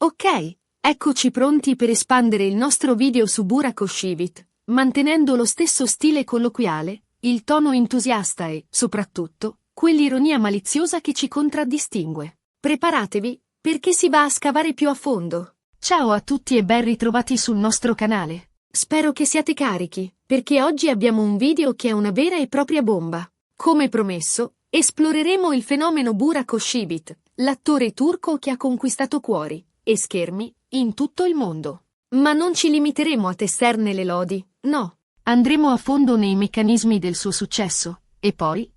Ok, eccoci pronti per espandere il nostro video su Burak Özçivit, mantenendo lo stesso stile colloquiale, il tono entusiasta e, soprattutto, quell'ironia maliziosa che ci contraddistingue. Preparatevi, perché si va a scavare più a fondo. Ciao a tutti e ben ritrovati sul nostro canale. Spero che siate carichi, perché oggi abbiamo un video che è una vera e propria bomba. Come promesso, esploreremo il fenomeno Burak Özçivit, l'attore turco che ha conquistato cuori e schermi in tutto il mondo. Ma non ci limiteremo a tesserne le lodi, no. Andremo a fondo nei meccanismi del suo successo, e poi,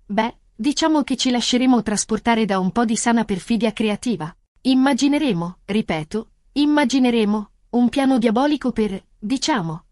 diciamo che ci lasceremo trasportare da un po' di sana perfidia creativa. Immagineremo un piano diabolico per,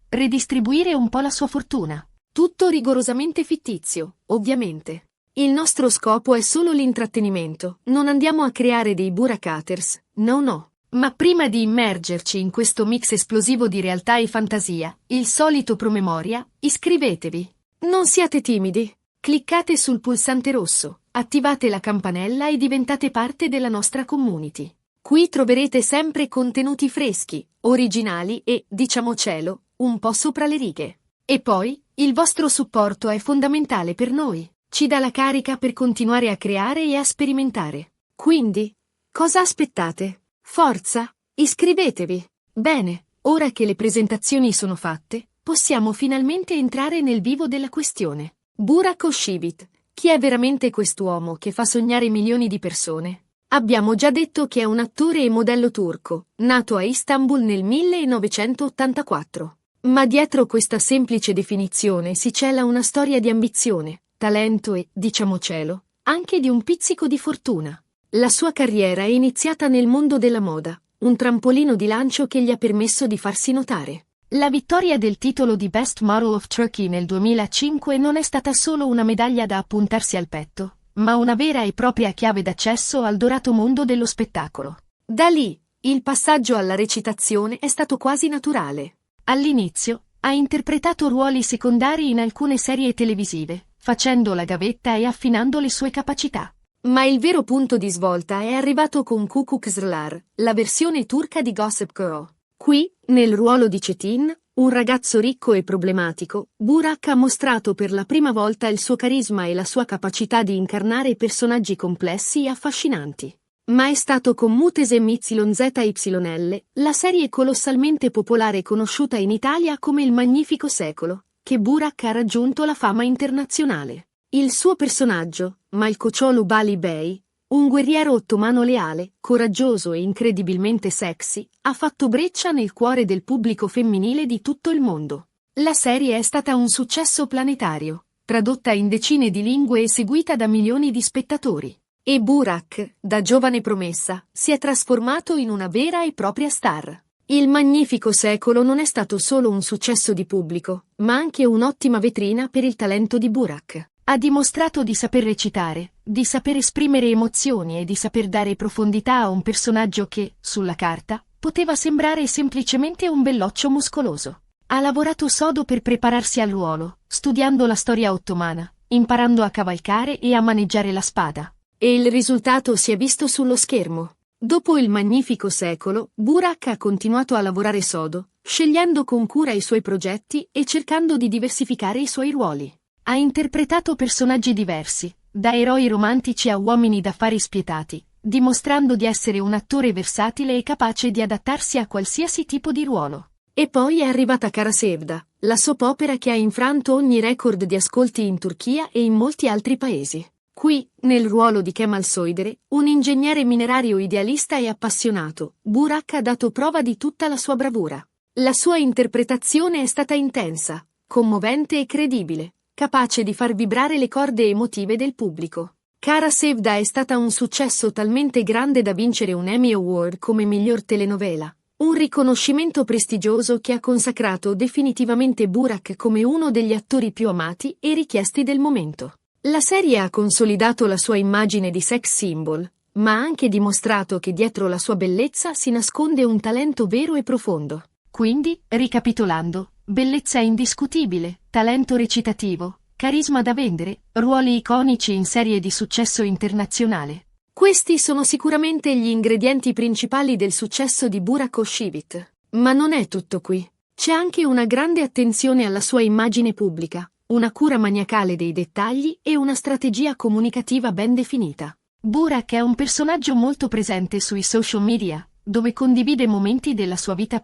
redistribuire un po' la sua fortuna. Tutto rigorosamente fittizio, ovviamente. Il nostro scopo è solo l'intrattenimento, non andiamo a creare dei Burakaters, no. Ma prima di immergerci in questo mix esplosivo di realtà e fantasia, il solito promemoria, iscrivetevi. Non siate timidi. Cliccate sul pulsante rosso, attivate la campanella e diventate parte della nostra community. Qui troverete sempre contenuti freschi, originali e, diciamocelo, un po' sopra le righe. E poi, il vostro supporto è fondamentale per noi. Ci dà la carica per continuare a creare e a sperimentare. Quindi, cosa aspettate? Forza, iscrivetevi! Bene, ora che le presentazioni sono fatte, possiamo finalmente entrare nel vivo della questione. Burak Özçivit, chi è veramente quest'uomo che fa sognare milioni di persone? Abbiamo già detto che è un attore e modello turco, nato a Istanbul nel 1984. Ma dietro questa semplice definizione si cela una storia di ambizione, talento e, diciamocelo, anche di un pizzico di fortuna. La sua carriera è iniziata nel mondo della moda, un trampolino di lancio che gli ha permesso di farsi notare. La vittoria del titolo di Best Model of Turkey nel 2005 non è stata solo una medaglia da appuntarsi al petto, ma una vera e propria chiave d'accesso al dorato mondo dello spettacolo. Da lì, il passaggio alla recitazione è stato quasi naturale. All'inizio, ha interpretato ruoli secondari in alcune serie televisive, facendo la gavetta e affinando le sue capacità. Ma il vero punto di svolta è arrivato con Kukukçılar, la versione turca di Gossip Girl. Qui, nel ruolo di Çetin, un ragazzo ricco e problematico, Burak ha mostrato per la prima volta il suo carisma e la sua capacità di incarnare personaggi complessi e affascinanti. Ma è stato con Muhteşem YZYL, la serie colossalmente popolare conosciuta in Italia come Il Magnifico Secolo, che Burak ha raggiunto la fama internazionale. Il suo personaggio, Malkoçoğlu Bali Bey, un guerriero ottomano leale, coraggioso e incredibilmente sexy, ha fatto breccia nel cuore del pubblico femminile di tutto il mondo. La serie è stata un successo planetario, tradotta in decine di lingue e seguita da milioni di spettatori. E Burak, da giovane promessa, si è trasformato in una vera e propria star. Il Magnifico Secolo non è stato solo un successo di pubblico, ma anche un'ottima vetrina per il talento di Burak. Ha dimostrato di saper recitare, di saper esprimere emozioni e di saper dare profondità a un personaggio che, sulla carta, poteva sembrare semplicemente un belloccio muscoloso. Ha lavorato sodo per prepararsi al ruolo, studiando la storia ottomana, imparando a cavalcare e a maneggiare la spada. E il risultato si è visto sullo schermo. Dopo Il Magnifico Secolo, Burak ha continuato a lavorare sodo, scegliendo con cura i suoi progetti e cercando di diversificare i suoi ruoli. Ha interpretato personaggi diversi, da eroi romantici a uomini d'affari spietati, dimostrando di essere un attore versatile e capace di adattarsi a qualsiasi tipo di ruolo. E poi è arrivata Kara Sevda, la soap opera che ha infranto ogni record di ascolti in Turchia e in molti altri paesi. Qui, nel ruolo di Kemal Soydere, un ingegnere minerario idealista e appassionato, Burak ha dato prova di tutta la sua bravura. La sua interpretazione è stata intensa, commovente e credibile, capace di far vibrare le corde emotive del pubblico. Kara Sevda è stata un successo talmente grande da vincere un Emmy Award come miglior telenovela, un riconoscimento prestigioso che ha consacrato definitivamente Burak come uno degli attori più amati e richiesti del momento. La serie ha consolidato la sua immagine di sex symbol, ma ha anche dimostrato che dietro la sua bellezza si nasconde un talento vero e profondo. Quindi, ricapitolando, bellezza indiscutibile, talento recitativo, carisma da vendere, ruoli iconici in serie di successo internazionale. Questi sono sicuramente gli ingredienti principali del successo di Burak Özçivit. Ma non è tutto qui. C'è anche una grande attenzione alla sua immagine pubblica, una cura maniacale dei dettagli e una strategia comunicativa ben definita. Burak è un personaggio molto presente sui social media, dove condivide momenti della sua vita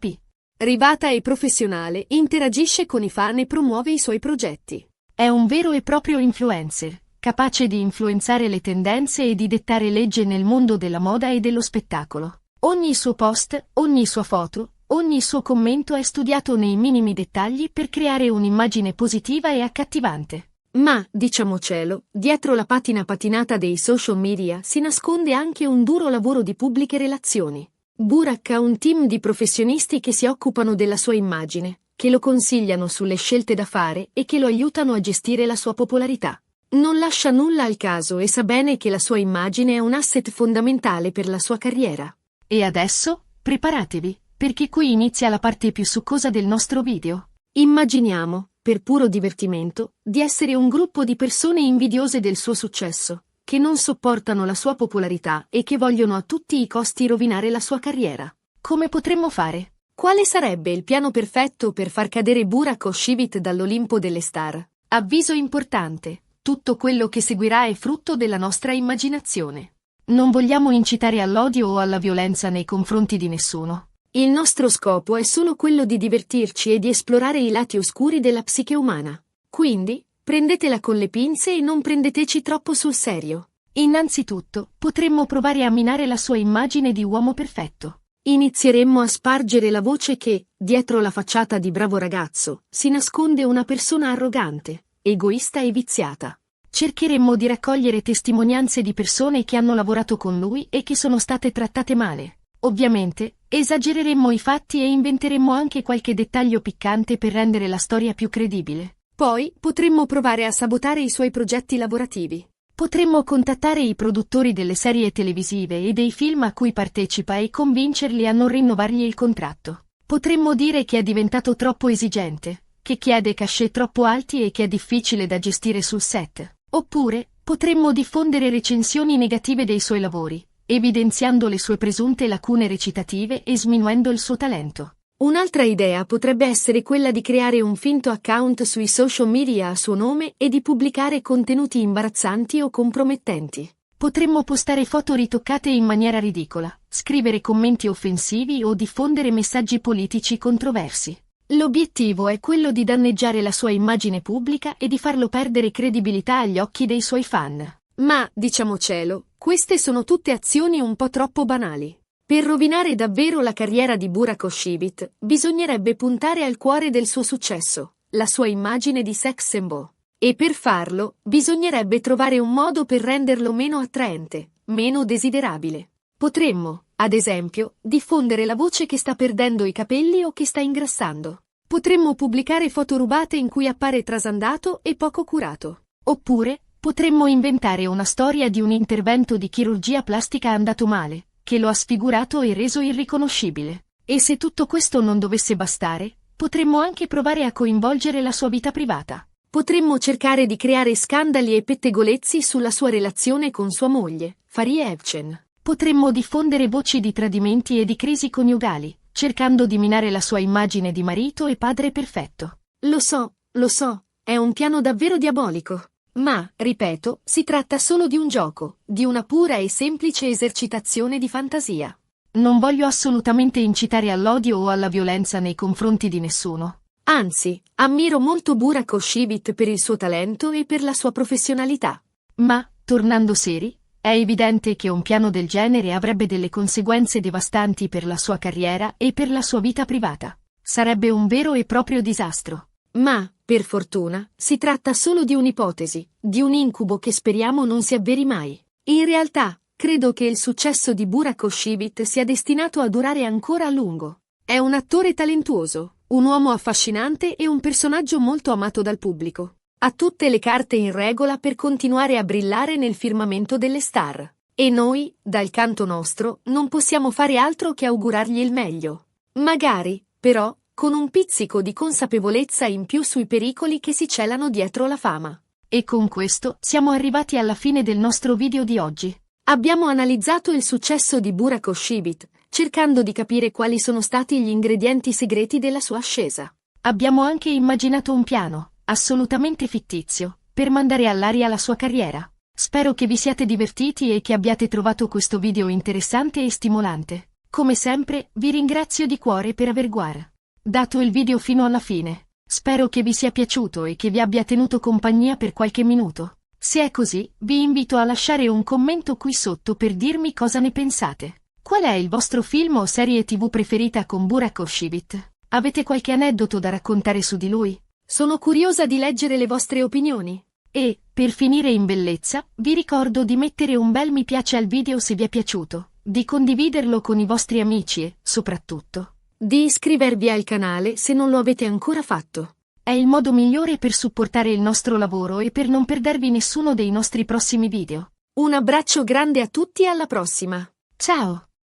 privata e professionale, interagisce con i fan e promuove i suoi progetti. È un vero e proprio influencer, capace di influenzare le tendenze e di dettare legge nel mondo della moda e dello spettacolo. Ogni suo post, ogni sua foto, ogni suo commento è studiato nei minimi dettagli per creare un'immagine positiva e accattivante. Ma, diciamocelo, dietro la patina patinata dei social media si nasconde anche un duro lavoro di pubbliche relazioni. Burak ha un team di professionisti che si occupano della sua immagine, che lo consigliano sulle scelte da fare e che lo aiutano a gestire la sua popolarità. Non lascia nulla al caso e sa bene che la sua immagine è un asset fondamentale per la sua carriera. E adesso, preparatevi, perché qui inizia la parte più succosa del nostro video. Immaginiamo, per puro divertimento, di essere un gruppo di persone invidiose del suo successo, che non sopportano la sua popolarità e che vogliono a tutti i costi rovinare la sua carriera. Come potremmo fare? Quale sarebbe il piano perfetto per far cadere Burak Özçivit dall'Olimpo delle star? Avviso importante: tutto quello che seguirà è frutto della nostra immaginazione. Non vogliamo incitare all'odio o alla violenza nei confronti di nessuno. Il nostro scopo è solo quello di divertirci e di esplorare i lati oscuri della psiche umana. Quindi, prendetela con le pinze e non prendeteci troppo sul serio. Innanzitutto, potremmo provare a minare la sua immagine di uomo perfetto. Inizieremmo a spargere la voce che, dietro la facciata di bravo ragazzo, si nasconde una persona arrogante, egoista e viziata. Cercheremmo di raccogliere testimonianze di persone che hanno lavorato con lui e che sono state trattate male. Ovviamente, esagereremmo i fatti e inventeremmo anche qualche dettaglio piccante per rendere la storia più credibile. Poi, potremmo provare a sabotare i suoi progetti lavorativi. Potremmo contattare i produttori delle serie televisive e dei film a cui partecipa e convincerli a non rinnovargli il contratto. Potremmo dire che è diventato troppo esigente, che chiede cachet troppo alti e che è difficile da gestire sul set. Oppure, potremmo diffondere recensioni negative dei suoi lavori, evidenziando le sue presunte lacune recitative e sminuendo il suo talento. Un'altra idea potrebbe essere quella di creare un finto account sui social media a suo nome e di pubblicare contenuti imbarazzanti o compromettenti. Potremmo postare foto ritoccate in maniera ridicola, scrivere commenti offensivi o diffondere messaggi politici controversi. L'obiettivo è quello di danneggiare la sua immagine pubblica e di farlo perdere credibilità agli occhi dei suoi fan. Ma, diciamocelo, queste sono tutte azioni un po' troppo banali. Per rovinare davvero la carriera di Burak Özçivit, bisognerebbe puntare al cuore del suo successo, la sua immagine di sex symbol. E per farlo, bisognerebbe trovare un modo per renderlo meno attraente, meno desiderabile. Potremmo, ad esempio, diffondere la voce che sta perdendo i capelli o che sta ingrassando. Potremmo pubblicare foto rubate in cui appare trasandato e poco curato. Oppure, potremmo inventare una storia di un intervento di chirurgia plastica andato male, che lo ha sfigurato e reso irriconoscibile. E se tutto questo non dovesse bastare, potremmo anche provare a coinvolgere la sua vita privata. Potremmo cercare di creare scandali e pettegolezzi sulla sua relazione con sua moglie, Fariye Evcen. Potremmo diffondere voci di tradimenti e di crisi coniugali, cercando di minare la sua immagine di marito e padre perfetto. Lo so, è un piano davvero diabolico. Ma, ripeto, si tratta solo di un gioco, di una pura e semplice esercitazione di fantasia. Non voglio assolutamente incitare all'odio o alla violenza nei confronti di nessuno. Anzi, ammiro molto Burak Özçivit per il suo talento e per la sua professionalità. Ma, tornando seri, è evidente che un piano del genere avrebbe delle conseguenze devastanti per la sua carriera e per la sua vita privata. Sarebbe un vero e proprio disastro. Ma, per fortuna, si tratta solo di un'ipotesi, di un incubo che speriamo non si avveri mai. In realtà, credo che il successo di Burak Özçivit sia destinato a durare ancora a lungo. È un attore talentuoso, un uomo affascinante e un personaggio molto amato dal pubblico. Ha tutte le carte in regola per continuare a brillare nel firmamento delle star. E noi, dal canto nostro, non possiamo fare altro che augurargli il meglio. Magari, però, con un pizzico di consapevolezza in più sui pericoli che si celano dietro la fama. E con questo siamo arrivati alla fine del nostro video di oggi. Abbiamo analizzato il successo di Burak Özçivit, cercando di capire quali sono stati gli ingredienti segreti della sua ascesa. Abbiamo anche immaginato un piano, assolutamente fittizio, per mandare all'aria la sua carriera. Spero che vi siate divertiti e che abbiate trovato questo video interessante e stimolante. Come sempre, vi ringrazio di cuore per aver guardato il video fino alla fine. Spero che vi sia piaciuto e che vi abbia tenuto compagnia per qualche minuto. Se è così, vi invito a lasciare un commento qui sotto per dirmi cosa ne pensate. Qual è il vostro film o serie TV preferita con Burak Özçivit? Avete qualche aneddoto da raccontare su di lui? Sono curiosa di leggere le vostre opinioni. E, per finire in bellezza, vi ricordo di mettere un bel mi piace al video se vi è piaciuto, di condividerlo con i vostri amici e, soprattutto, di iscrivervi al canale se non lo avete ancora fatto. È il modo migliore per supportare il nostro lavoro e per non perdervi nessuno dei nostri prossimi video. Un abbraccio grande a tutti e alla prossima. Ciao!